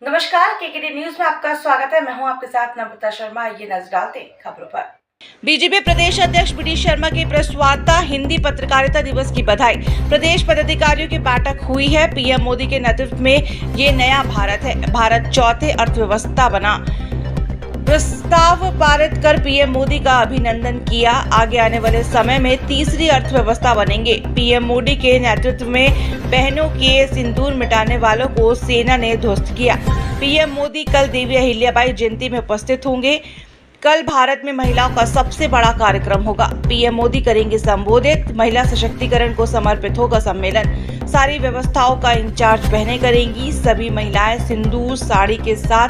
नमस्कार, KKD news में आपका स्वागत है। मैं हूं आपके साथ नम्रता शर्मा। ये नजर डालते हैं खबरों पर। बीजेपी प्रदेश अध्यक्ष बी डी शर्मा की प्रेस वार्ता, हिंदी पत्रकारिता दिवस की बधाई। प्रदेश पदाधिकारियों की बैठक हुई है। पीएम मोदी के नेतृत्व में ये नया भारत है। भारत चौथे अर्थव्यवस्था बना। प्रस्ताव पारित कर पीएम मोदी का अभिनंदन किया। आगे आने वाले समय में तीसरी अर्थव्यवस्था बनेंगे। पीएम मोदी के नेतृत्व में बहनों के सिंदूर मिटाने वालों को सेना ने ध्वस्त किया। पीएम मोदी कल देवी अहिल्याबाई जयंती में उपस्थित होंगे। कल भारत में महिलाओं का सबसे बड़ा कार्यक्रम होगा। पीएम मोदी करेंगे संबोधित। महिला सशक्तिकरण को समर्पित होगा सम्मेलन। सारी व्यवस्थाओं का इंचार्ज बहनें करेंगी। सभी महिलाएं सिंदूर साड़ी के साथ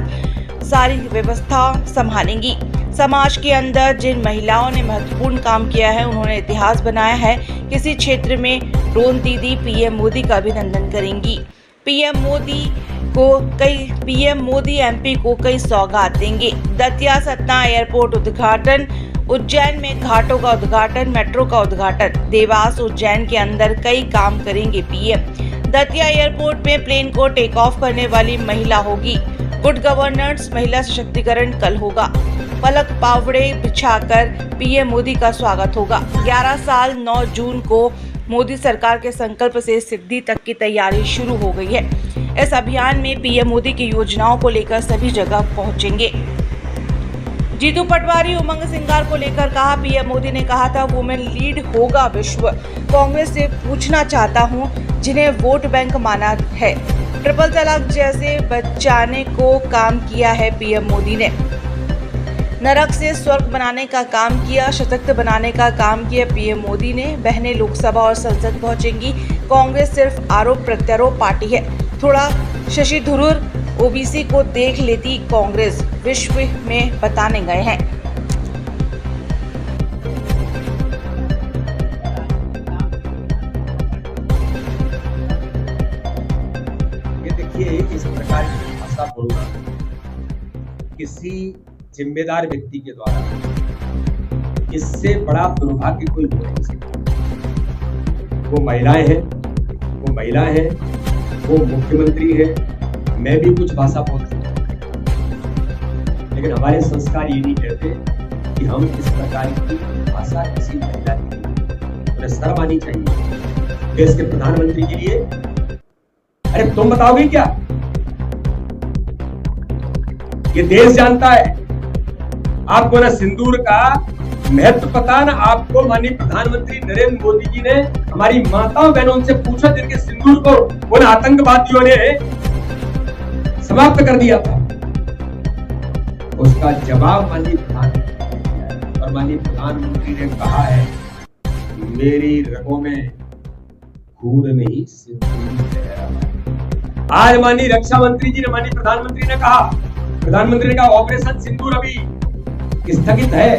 सारी व्यवस्था संभालेंगी। समाज के अंदर जिन महिलाओं ने महत्वपूर्ण काम किया है, उन्होंने इतिहास बनाया है। किसी क्षेत्र में ड्रोन दीदी पीएम मोदी का अभिनंदन करेंगी। पीएम मोदी एमपी को कई सौगात देंगे। दतिया सतना एयरपोर्ट उद्घाटन, उज्जैन में घाटों का उद्घाटन, मेट्रो का उद्घाटन, देवास उज्जैन के अंदर कई काम करेंगे पीएम। दतिया एयरपोर्ट में प्लेन को टेक ऑफ करने वाली महिला होगी। गुड गवर्नेंस, महिला सशक्तिकरण कल होगा। पलक पावड़े बिछाकर पीएम मोदी का स्वागत होगा। 11 साल 9 जून को मोदी सरकार के संकल्प से सिद्धि तक की तैयारी शुरू हो गई है। इस अभियान में पीएम मोदी की योजनाओं को लेकर सभी जगह पहुंचेंगे। जीतू पटवारी उमंग सिंगार को लेकर कहा, पीएम मोदी ने कहा था वुमेन लीड होगा विश्व। कांग्रेस से पूछना चाहता हूं जिन्हें वोट बैंक माना है। ट्रिपल तलाक जैसे बचाने को काम किया है पीएम मोदी ने। नरक से स्वर्ग बनाने का काम किया, सशक्त बनाने का काम किया पीएम मोदी ने। बहनें लोकसभा और संसद पहुंचेंगी। कांग्रेस सिर्फ आरोप प्रत्यारोप पार्टी है। थोड़ा शशि थरूर ओबीसी को देख लेती कांग्रेस, विश्व में बताने गए हैं। ये देखिए, इस प्रकार की भाषा बोलना किसी जिम्मेदार व्यक्ति के द्वारा, इससे बड़ा दुर्भाग्य कोई हो नहीं सकता। वो महिलाएं हैं, वो मुख्यमंत्री है। मैं भी कुछ भाषा बोल सकता हूं, लेकिन हमारे संस्कार ये नहीं कहते कि हम इस प्रकार की भाषा किसी महिला के लिए, उन्हें शर्म आनी चाहिए। देश के प्रधानमंत्री के लिए, अरे तुम बताओगे क्या? ये देश जानता है। आपको ना सिंदूर का महत्व पता, ना आपको माननीय प्रधानमंत्री नरेंद्र मोदी जी ने हमारी माताओं बहनों से पूछा जिनके सिंदूर को उन आतंकवादियों ने समाप्त कर दिया था। उसका जवाब माननीय प्रधानमंत्री, और माननीय प्रधानमंत्री ने कहा है, मेरी रगों में खून नहीं सिंदूर बह रहा। आज माननीय रक्षा मंत्री जी ने, माननीय प्रधानमंत्री ने कहा ऑपरेशन सिंदूर अभी स्थगित है।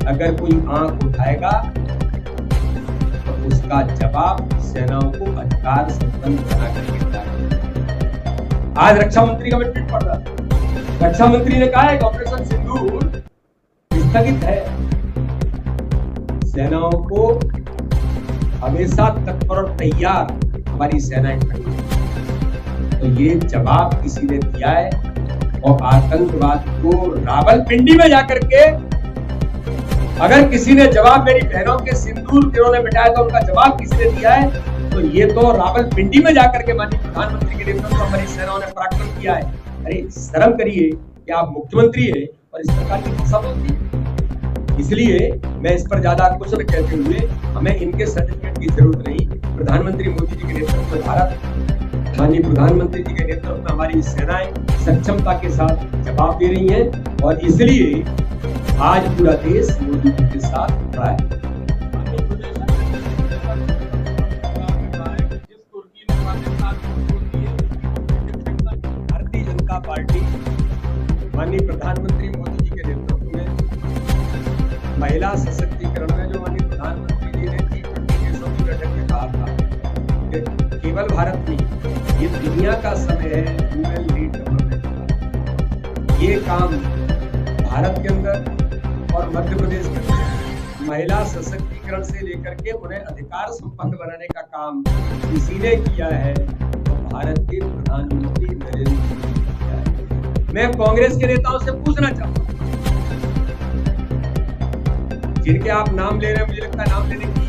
अगर कोई आंख उठाएगा तो उसका जवाब सेनाओं को अधिकार संपन्न बना करके देगा। आज रक्षा मंत्री का मैं ट्वीट पढ़ रहा था। रक्षा मंत्री ने कहा है कि ऑपरेशन सिंदूर स्थगित है। सेनाओं को हमेशा तत्पर और तैयार हमारी सेनाएं खड़ी हैं। तो ये जवाब किसी ने दिया है, और आतंकवाद को रावलपिंडी में जाकर के अगर किसी ने जवाब मेरी बहनों के सिंदूर जिन्होंने मिटाया था उनका जवाब किसी ने दिया है, तो ये तो रावलपिंडी में जाकर के माननीय प्रधानमंत्री के नेतृत्व में हमारी सेनाओं ने पराक्रम किया है। अरे शर्म करिए कि आप मुख्यमंत्री है और इस प्रकार की भाषा बोलती है। इसलिए मैं इस पर ज्यादा कुछ न कहते हुए, हमें इनके सर्टिफिकेट की जरूरत नहीं। प्रधानमंत्री मोदी जी के नेतृत्व में भारत, माननीय प्रधानमंत्री जी के नेतृत्व में हमारी सेनाएं सक्षमता के साथ जवाब दे रही हैं, और इसलिए आज पूरा देश मोदी जी के साथ खड़ा है। भारतीय जनता पार्टी माननीय प्रधानमंत्री मोदी जी के नेतृत्व में महिला सशक्तिकरण में, जो माननीय प्रधानमंत्री जी ने G20 देशों की बैठक में कहा था कि केवल भारत नहीं, ये दुनिया का समय है वुमेन लीड डेवलपमेंट का। ये काम भारत के अंदर और मध्य प्रदेश के अंदर महिला सशक्तिकरण से लेकर के उन्हें अधिकार संपन्न बनाने का काम किसी ने किया है, तो भारत के प्रधानमंत्री नरेंद्र मोदी मैं कांग्रेस के नेताओं से पूछना चाहता हूं, जिनके आप नाम ले रहे हैं, मुझे लगता है नाम लेने की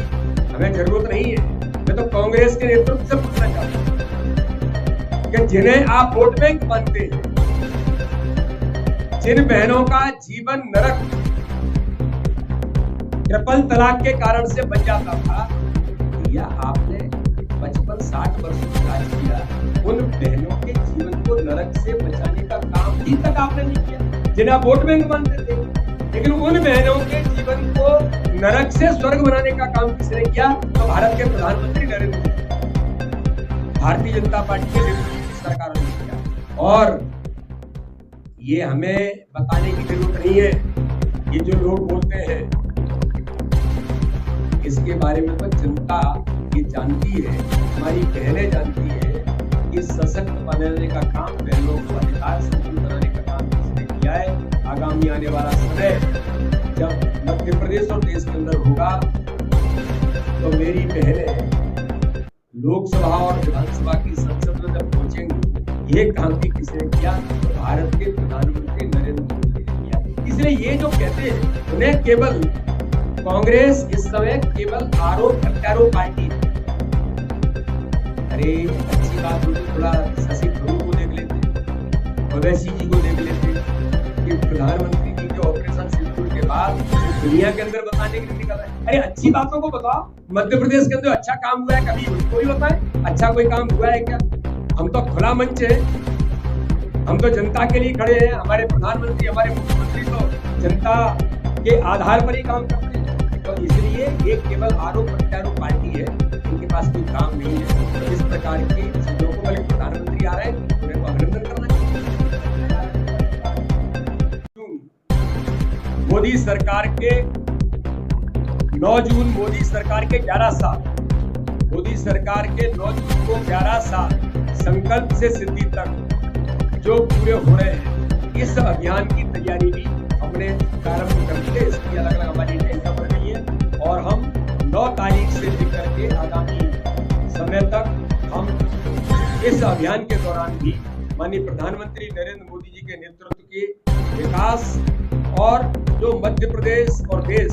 हमें जरूरत नहीं है। मैं तो कांग्रेस के नेतृत्व से पूछना चाहता हूं कि जिन्हें आप वोट बैंक मानते हैं, जिन बहनों का जीवन नरक ट्रिपल तलाक के कारण से बच जाता था, या आपने 55-60 वर्षों का राज किया, उन बहनों के जीवन को नरक से बचाने का काम अभी तक आपने नहीं किया, जिन्हें आप वोट बैंक मानते थे। लेकिन उन बहनों के जीवन को नरक से स्वर्ग बनाने का काम किसने किया? तो भारत के प्रधानमंत्री नरेंद्र मोदी, भारतीय जनता पार्टी के नेतृत्व की सरकार ने किया। और ये हमें बताने की जरूरत नहीं है, ये जो लोग बोलते हैं इसके बारे में तो जनता ये जानती है, हमारी बहनें जानती है कि सशक्त बनाने का काम, बहनों को अधिकार संपन्न बनाने का काम किसने किया है। आगामी आने वाला समय जब मध्य प्रदेश और देश के अंदर होगा तो मेरी बहनें लोकसभा और विधानसभा की संसद में जब पहुंचेंगी, ये काम भी किसने किया? तो भारत के प्रधानमंत्री नरेंद्र मोदी ने किया। इसलिए ये जो कहते हैं, उन्हें केवल कांग्रेस इस समय केवल आरोप प्रत्यारोप पार्टी है। अरे अच्छी बात होती, थोड़ा शशि थरूर को देख लेते, ओवैसी जी को देख लेते कि प्रधानमंत्री जी के ऑपरेशन सिंदूर के बाद दुनिया के अंदर बताने के लिए निकल रहे हैं। अरे अच्छी बातों को बताओ, मध्य प्रदेश के अंदर अच्छा काम हुआ है, कभी उसको भी बताएं अच्छा कोई काम हुआ है क्या? हम तो खुला मंच है, हम तो जनता के लिए खड़े हैं। हमारे प्रधानमंत्री, हमारे मुख्यमंत्री तो जनता के आधार पर ही काम करते हैं। तो इसलिए ये केवल आरोप प्रत्यारोप पार्टी है, इनके पास कोई काम नहीं है। तो इस प्रकार की चीजों को बल्कि प्रधानमंत्री आ रहे हैं, उन्हें तो अभिनंदन करना चाहिए। मोदी सरकार के 9 जून, मोदी सरकार के 11 साल, मोदी सरकार के 9 जून को 11 साल संकल्प से सिद्धि तक जो पूरे हो रहे हैं, इस अभियान की तैयारी भी हमने प्रारंभ कर दी है। इसकी अलग अलग हमारी टेंशन बन रही है और हम 9 तारीख से लेकर के आगामी समय तक हम इस अभियान के दौरान भी माननीय प्रधानमंत्री नरेंद्र मोदी जी के नेतृत्व के विकास और जो मध्य प्रदेश और देश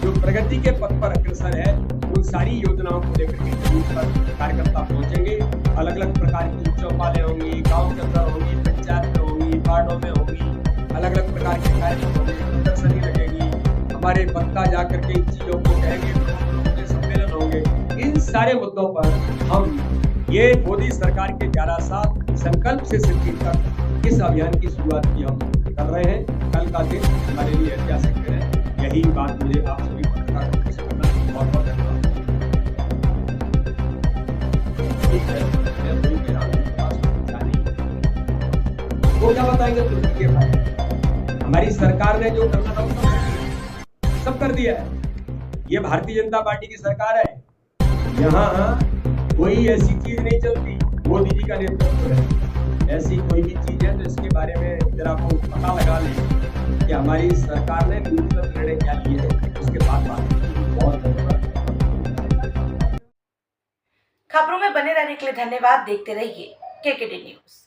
जो प्रगति के पथ पर अग्रसर है, उन सारी योजनाओं को लेकर के जमीन पर कार्यकर्ता पहुंचेंगे। अलग अलग प्रकार की चौपालें होंगी, गांव के अंदर होंगी, पंचायत में होंगी, वार्डों में होंगी, अलग अलग प्रकार के कार्यक्रम होंगे, प्रदर्शनी लगेगी, हमारे वक्ता जाकर के इन चीजों को कहेंगे, सम्मेलन होंगे। इन सारे मुद्दों पर हम ये मोदी सरकार के 11 साल संकल्प से सिद्धि तक इस अभियान की शुरुआत की हम कर रहे हैं। कल का दिन हमारे लिए ऐतिहासिक दिन है। यही बात मुझे आप सभी पत्रकारों से करना है। बहुत बहुत धन्यवाद। वो क्या बताएंगे तुर्की के बारे में? हमारी सरकार ने जो करना था सब कर दिया है। ये भारतीय जनता पार्टी की सरकार है, यहाँ कोई ऐसी चीज नहीं चलती। मोदी जी का नेतृत्व है, ऐसी कोई भी चीज है तो इसके बारे में जरा आपको पता लगा लें कि हमारी सरकार ने न्यूनतम निर्णय क्या लिए है, उसके बाद बात की। बहुत धन्यवाद। खबरों में बने रहने के लिए धन्यवाद। देखते रहिए KKD न्यूज।